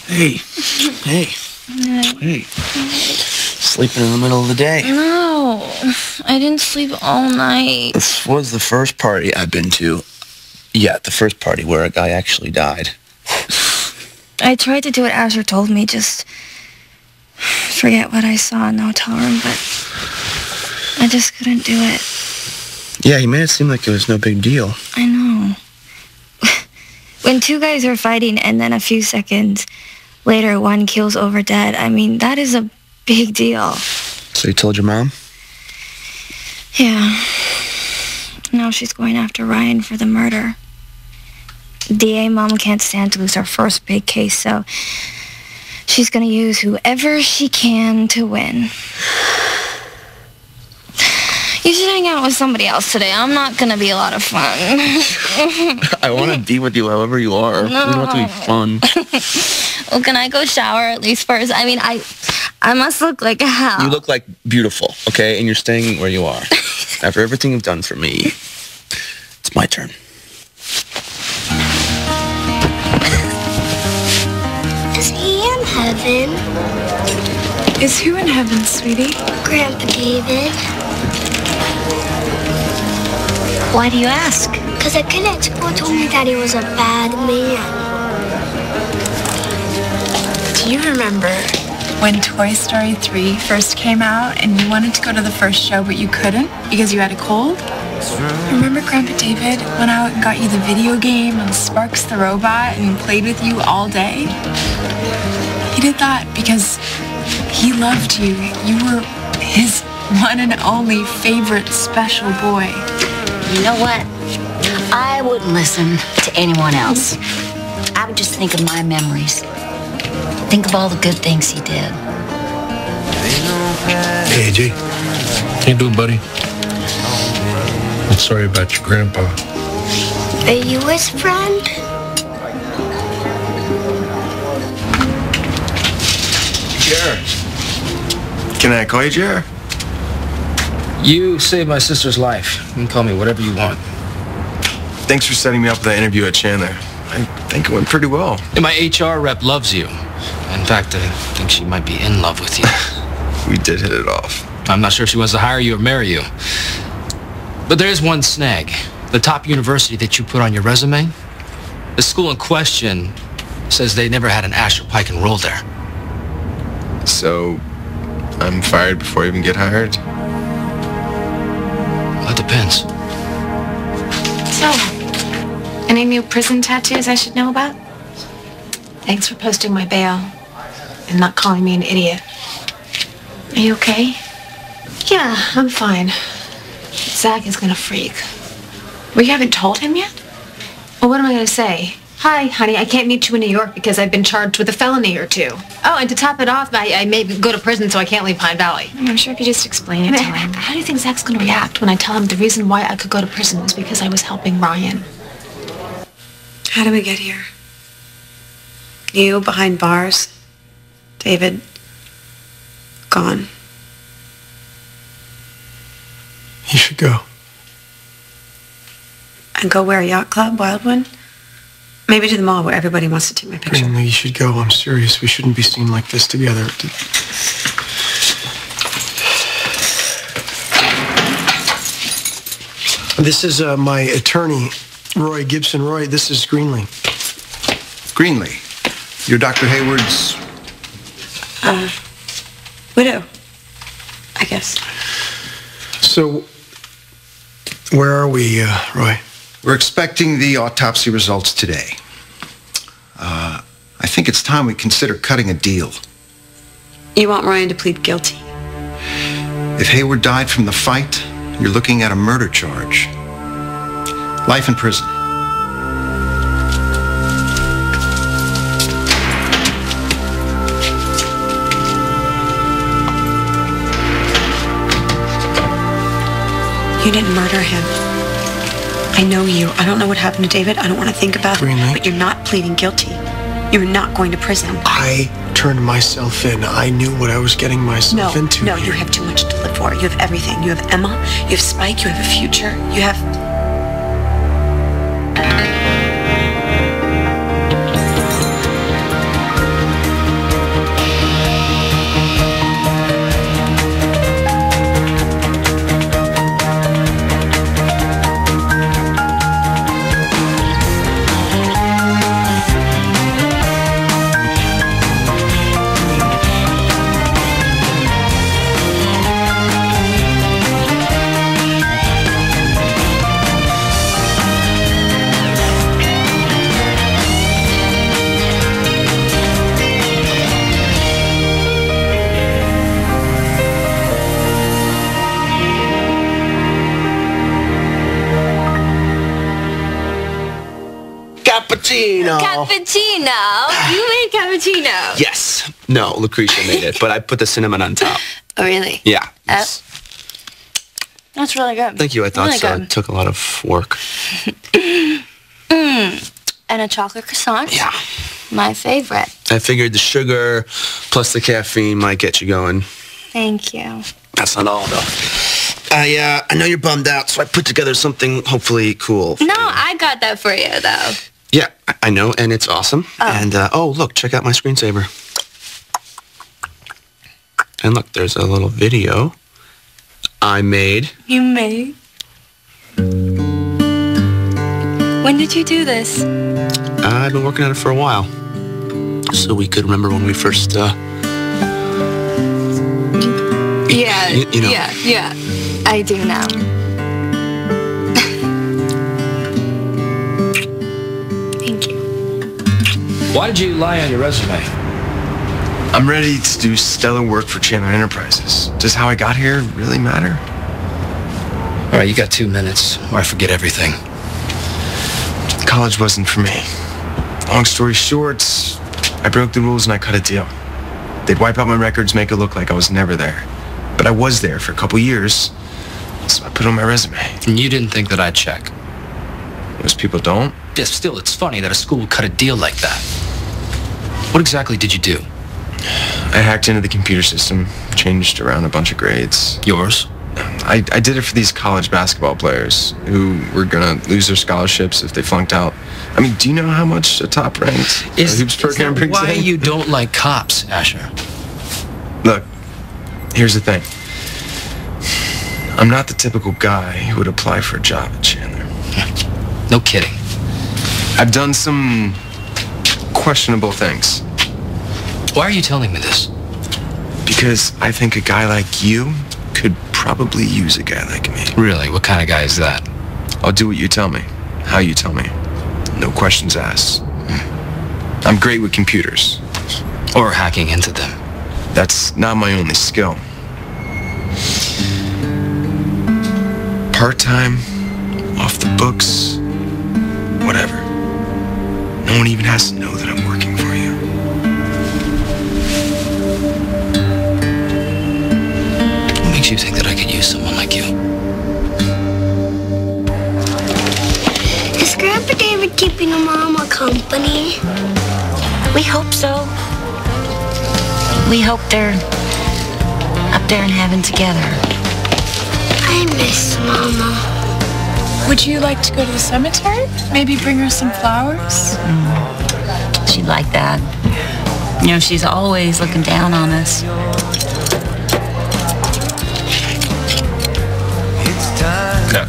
Hey. Sleeping in the middle of the day. No, I didn't sleep all night. This was the first party I've been to. Yeah, the first party where a guy actually died. I tried to do what Asher told me, just forget what I saw in the hotel room, but I just couldn't do it. Yeah, he made it seem like it was no big deal. I know. When two guys are fighting and then a few seconds later one keels over dead, I mean, that is a big deal. So you told your mom? Yeah. Now she's going after Ryan for the murder. DA mom can't stand to lose her first big case, so she's gonna use whoever she can to win. You should hang out with somebody else today. I'm not gonna be a lot of fun. I want to be with you however you are. No. We don't have to be fun. Well, can I go shower at least first? I mean, I must look like hell. You look like beautiful, okay? And you're staying where you are. After everything you've done for me, it's my turn. Is he in heaven? Is who in heaven, sweetie? Grandpa David. Why do you ask? Because a kid at school told me that he was a bad man. Do you remember when Toy Story 3 first came out and you wanted to go to the first show but you couldn't because you had a cold? Remember Grandpa David went out and got you the video game and Sparks the robot and played with you all day? He did that because he loved you. You were his one and only favorite special boy. You know what? I wouldn't listen to anyone else. I would just think of my memories. Think of all the good things he did. Hey, AJ. How you doing, buddy? I'm sorry about your grandpa. Are you his friend? Jer. Can I call you Jer? You saved my sister's life. You can call me whatever you want. Thanks for setting me up for that interview at Chandler. I think it went pretty well. And my HR rep loves you. In fact, I think she might be in love with you. We did hit it off. I'm not sure if she wants to hire you or marry you. But there is one snag. The top university that you put on your resume, the school in question says they never had an Asher Pike enrolled there. So, I'm fired before I even get hired? That depends. So, any new prison tattoos I should know about? Thanks for posting my bail and not calling me an idiot. Are you okay? Yeah, I'm fine. Zach is gonna freak. Well, you haven't told him yet? Well, what am I gonna say? Hi, honey, I can't meet you in New York because I've been charged with a felony or two. Oh, and to top it off, I may go to prison, so I can't leave Pine Valley. I'm sure if you just explain it to him. How do you think Zach's gonna react when I tell him the reason why I could go to prison was because I was helping Ryan? How did we get here? You behind bars, David gone. You should go. And go where? Yacht Club? Wildwood? Maybe to the mall where everybody wants to take my picture. Greenlee, you should go. I'm serious. We shouldn't be seen like this together. This is my attorney, Roy Gibson. Roy, this is Greenlee. Greenlee? You're Dr. Hayward's... widow, I guess. So, where are we, Roy? We're expecting the autopsy results today. I think it's time we consider cutting a deal. You want Ryan to plead guilty? If Hayward died from the fight, you're looking at a murder charge. Life in prison. You didn't murder him. I know you. I don't know what happened to David. I don't want to think about it. But you're not pleading guilty. You're not going to prison. I turned myself in. I knew what I was getting myself into. No, you have too much to live for. You have everything. You have Emma. You have Spike. You have a future. You have... Cappuccino. Cappuccino? You made cappuccino? Yes. No, Lucretia made it, but I put the cinnamon on top. Oh, really? Yeah. That's really good. Thank you. I thought really so. Good. It took a lot of work. And a chocolate croissant? Yeah. My favorite. I figured the sugar plus the caffeine might get you going. Thank you. That's not all, though. I know you're bummed out, so I put together something hopefully cool. No, I got that for you, though. Yeah, I know, and it's awesome. Oh. And, look, check out my screensaver. And look, there's a little video I made. You made? When did you do this? I've been working on it for a while. So we could remember when we first, Yeah, you know. yeah. I do now. Thank you. Why did you lie on your resume? I'm ready to do stellar work for Chandler Enterprises. Does how I got here really matter? All right, you got 2 minutes, or I forget everything. College wasn't for me. Long story short, I broke the rules and I cut a deal. They'd wipe out my records, make it look like I was never there. But I was there for a couple years, so I put it on my resume. And you didn't think that I'd check? Most people don't. Yeah, still, it's funny that a school would cut a deal like that. What exactly did you do? I hacked into the computer system, changed around a bunch of grades. Yours? I did it for these college basketball players who were gonna lose their scholarships if they flunked out. I mean, do you know how much a top-ranked hoops program brings why in? you don't like cops, Asher? Look, here's the thing. I'm not the typical guy who would apply for a job at Chandler. No kidding. I've done some questionable things. Why are you telling me this? Because I think a guy like you could probably use a guy like me. Really? What kind of guy is that? I'll do what you tell me, how you tell me. No questions asked. I'm great with computers. Or hacking into them. That's not my only skill. Part-time, off the books, whatever. No one even has to know that I'm working for you. What makes you think that I could use someone like you? Is Grandpa David keeping Mama company? We hope so. We hope they're up there in heaven together. I miss Mama. Would you like to go to the cemetery? Maybe bring her some flowers? She'd like that. You know, she's always looking down on us. Yeah.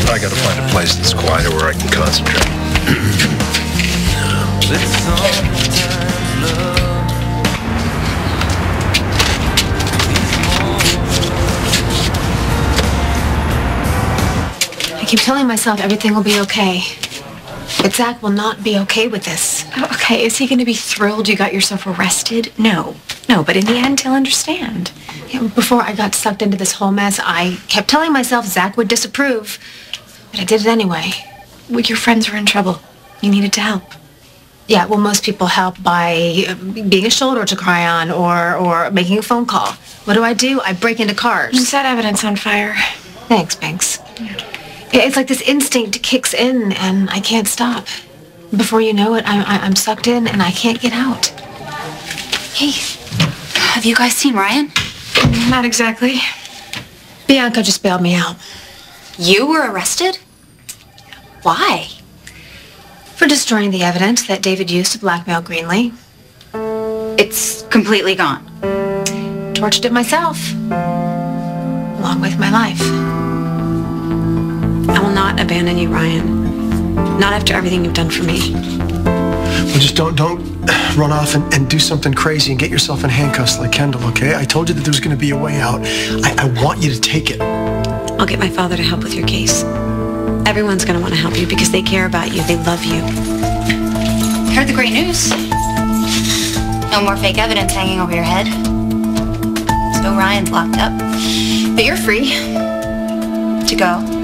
I gotta find a place that's quieter where I can concentrate. I keep telling myself everything will be okay. But Zach will not be okay with this. Okay, is he going to be thrilled you got yourself arrested? No, but in the end, he'll understand. Yeah, before I got sucked into this whole mess, I kept telling myself Zach would disapprove. But I did it anyway. Well, your friends were in trouble. You needed to help. Yeah, well, most people help by being a shoulder to cry on or making a phone call. What do? I break into cars. You set evidence on fire. Thanks, Banks. Yeah, it's like this instinct kicks in, and I can't stop. Before you know it, I'm sucked in, and I can't get out. Hey, have you guys seen Ryan? Not exactly. Bianca just bailed me out. You were arrested? Why? For destroying the evidence that David used to blackmail Greenlee. It's completely gone. Torched it myself. Along with my life. I will not abandon you, Ryan. Not after everything you've done for me. Well, just don't run off and do something crazy and get yourself in handcuffs like Kendall, okay? I told you that there was going to be a way out. I want you to take it. I'll get my father to help with your case. Everyone's going to want to help you because they care about you. They love you. Heard the great news. No more fake evidence hanging over your head. So Ryan's locked up. But you're free to go.